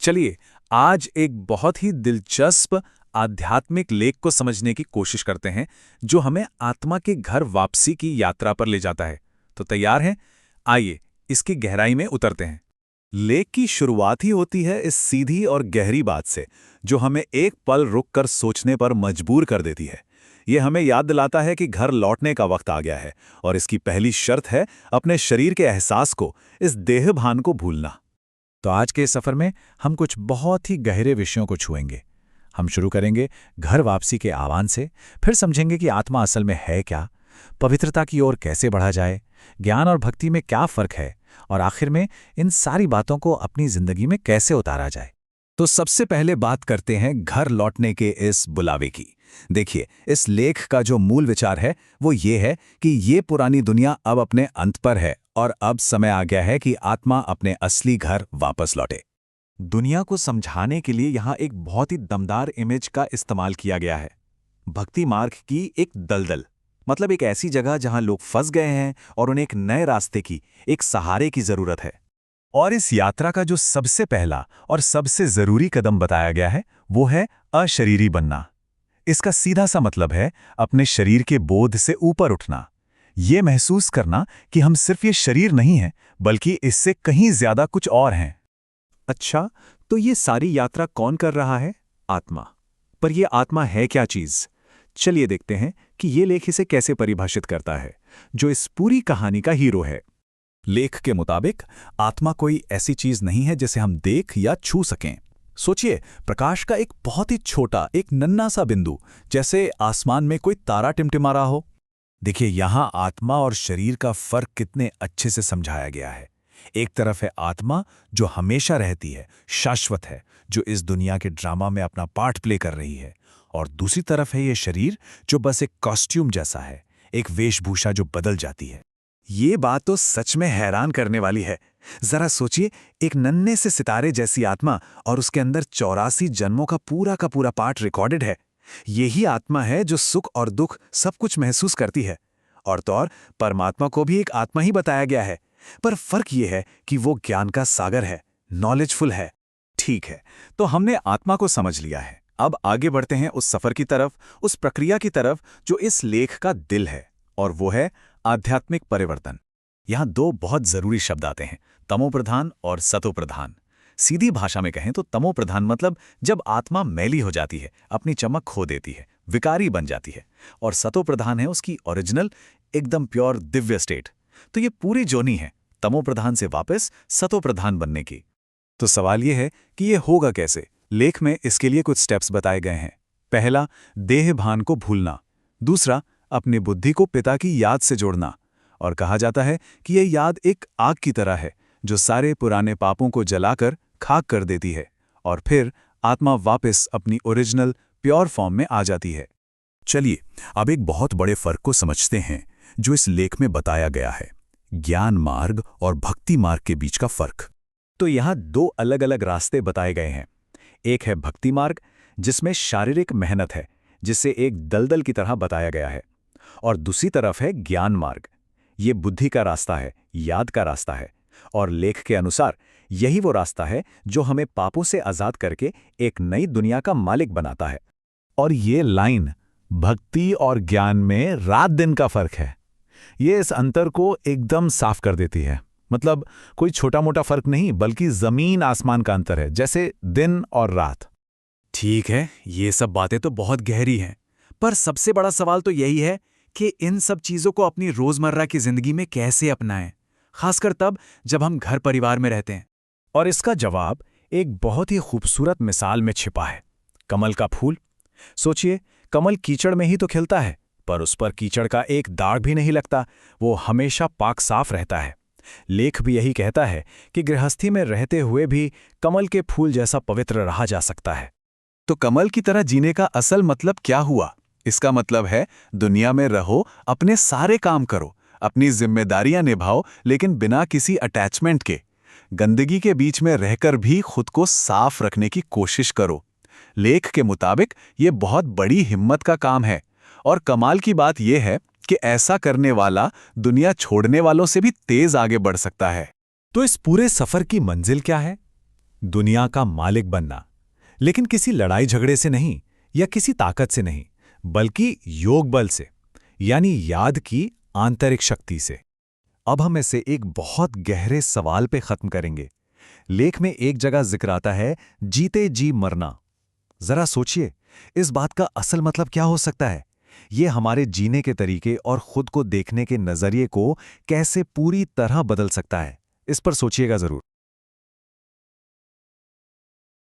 चलिए, आज एक बहुत ही दिलचस्प आध्यात्मिक लेख को समझने की कोशिश करते हैं, जो हमें आत्मा के घर वापसी की यात्रा पर ले जाता है। तो तैयार हैं? आइए, इसकी गहराई में उतरते हैं। लेख की शुरुआत ही होती है इस सीधी और गहरी बात से, जो हमें एक पल रुककर सोचने पर मजबूर कर देती है। ये हमें याद दिलाता है कि घर लौटने का वक्त आ गया है, और इसकी पहली शर्त है अपने शरीर के एहसास को, इस देहभान को भूलना। तो आज के सफ़र में हम कुछ बहुत ही गहरे विषयों को छुएंगे। हम शुरू करेंगे घर वापसी के आह्वान से, फिर समझेंगे कि आत्मा असल में है क्या, पवित्रता की ओर कैसे बढ़ा जाए, ज्ञान और भक्ति में क्या फ़र्क है, और आखिर में इन सारी बातों को अपनी ज़िंदगी में कैसे उतारा जाए। तो सबसे पहले बात करते हैं घर लौटने के इस बुलावे की। देखिए, इस लेख का जो मूल विचार है वो ये है कि ये पुरानी दुनिया अब अपने अंत पर है, और अब समय आ गया है कि आत्मा अपने असली घर वापस लौटे। दुनिया को समझाने के लिए यहाँ एक बहुत ही दमदार इमेज का इस्तेमाल किया गया है। भक्ति मार्ग की एक दलदल, मतलब एक ऐसी जगह जहाँ लोग फंस गए हैं और उन्हें एक नए रास्ते की, एक सहारे की जरूरत है। और इस यात्रा का जो सबसे पहला और सबसे जरूरी कदम बताया गया है वो है अशरीरी बनना। इसका सीधा सा मतलब है अपने शरीर के बोध से ऊपर उठना, ये महसूस करना कि हम सिर्फ ये शरीर नहीं हैं, बल्कि इससे कहीं ज्यादा कुछ और हैं। अच्छा, तो ये सारी यात्रा कौन कर रहा है? आत्मा। पर ये आत्मा है क्या चीज? चलिए देखते हैं कि ये लेख इसे कैसे परिभाषित करता है, जो इस पूरी कहानी का हीरो है। लेख के मुताबिक आत्मा कोई ऐसी चीज नहीं है जिसे हम देख या छू सकें। सोचिए, प्रकाश का एक बहुत ही छोटा, एक नन्हा सा बिंदु, जैसे आसमान में कोई तारा टिमटिमा रहा हो। देखिए, यहां आत्मा और शरीर का फर्क कितने अच्छे से समझाया गया है। एक तरफ है आत्मा जो हमेशा रहती है, शाश्वत है, जो इस दुनिया के ड्रामा में अपना पार्ट प्ले कर रही है, और दूसरी तरफ है ये शरीर जो बस एक कॉस्ट्यूम जैसा है, एक वेशभूषा जो बदल जाती है। ये बात तो सच में हैरान करने वाली है। जरा सोचिए, एक नन्हे से सितारे जैसी आत्मा, और उसके अंदर 84 जन्मों का पूरा पार्ट रिकॉर्डेड है। यही आत्मा है जो सुख और दुख सब कुछ महसूस करती है। और तो और परमात्मा को भी एक आत्मा ही बताया गया है, पर फर्क ये है कि वो ज्ञान का सागर है, नॉलेजफुल है। ठीक है, तो हमने आत्मा को समझ लिया है। अब आगे बढ़ते हैं उस सफर की तरफ, उस प्रक्रिया की तरफ जो इस लेख का दिल है, और वो है आध्यात्मिक परिवर्तन। यहाँ दो बहुत जरूरी शब्द आते हैं, तमोप्रधान और सतोप्रधान। सीधी भाषा में कहें तो तमोप्रधान मतलब जब आत्मा मैली हो जाती है, अपनी चमक खो देती है, विकारी बन जाती है, और सतोप्रधान है उसकी ओरिजिनल, एकदम प्योर दिव्य स्टेट। तो ये पूरी जोनी है तमोप्रधान से वापस सतोप्रधान बनने की। तो सवाल ये है कि ये होगा कैसे? लेख में इसके लिए कुछ स्टेप्स बताए गए हैं। पहला, देह भान को भूलना। दूसरा, अपनी बुद्धि को पिता की याद से जोड़ना। और कहा जाता है कि यह याद एक आग की तरह है जो सारे पुराने पापों को जलाकर खाक कर देती है, और फिर आत्मा वापस अपनी ओरिजिनल प्योर फॉर्म में आ जाती है। चलिए, अब एक बहुत बड़े फर्क को समझते हैं जो इस लेख में बताया गया है, ज्ञान मार्ग और भक्ति मार्ग के बीच का फर्क। तो यहाँ दो अलग अलग रास्ते बताए गए हैं। एक है भक्ति मार्ग, जिसमें शारीरिक मेहनत है, जिसे एक दलदल की तरह बताया गया है, और दूसरी तरफ है ज्ञान मार्ग। ये बुद्धि का रास्ता है, याद का रास्ता है, और लेख के अनुसार यही वो रास्ता है जो हमें पापों से आजाद करके एक नई दुनिया का मालिक बनाता है। और ये लाइन भक्ति और ज्ञान में रात दिन का फर्क है, ये इस अंतर को एकदम साफ कर देती है। मतलब कोई छोटा मोटा फर्क नहीं, बल्कि जमीन आसमान का अंतर है, जैसे दिन और रात। ठीक है, ये सब बातें तो बहुत गहरी हैं, पर सबसे बड़ा सवाल तो यही है कि इन सब चीज़ों को अपनी रोज़मर्रा की ज़िंदगी में कैसे अपनाएं, खासकर तब जब हम घर परिवार में रहते हैं। और इसका जवाब एक बहुत ही खूबसूरत मिसाल में छिपा है, कमल का फूल। सोचिए, कमल कीचड़ में ही तो खिलता है, पर उस पर कीचड़ का एक दाग भी नहीं लगता, वो हमेशा पाक साफ रहता है। लेख भी यही कहता है कि गृहस्थी में रहते हुए भी कमल के फूल जैसा पवित्र रहा जा सकता है। तो कमल की तरह जीने का असल मतलब क्या हुआ? इसका मतलब है दुनिया में रहो, अपने सारे काम करो, अपनी जिम्मेदारियां निभाओ, लेकिन बिना किसी अटैचमेंट के। गंदगी के बीच में रहकर भी खुद को साफ रखने की कोशिश करो। लेख के मुताबिक ये बहुत बड़ी हिम्मत का काम है, और कमाल की बात यह है कि ऐसा करने वाला दुनिया छोड़ने वालों से भी तेज आगे बढ़ सकता है। तो इस पूरे सफर की मंजिल क्या है? दुनिया का मालिक बनना, लेकिन किसी लड़ाई झगड़े से नहीं या किसी ताकत से नहीं, बल्कि योग बल से, यानी याद की आंतरिक शक्ति से। अब हम इसे एक बहुत गहरे सवाल पे खत्म करेंगे। लेख में एक जगह जिक्र आता है जीते जी मरना। जरा सोचिए, इस बात का असल मतलब क्या हो सकता है? ये हमारे जीने के तरीके और खुद को देखने के नजरिए को कैसे पूरी तरह बदल सकता है? इस पर सोचिएगा जरूर।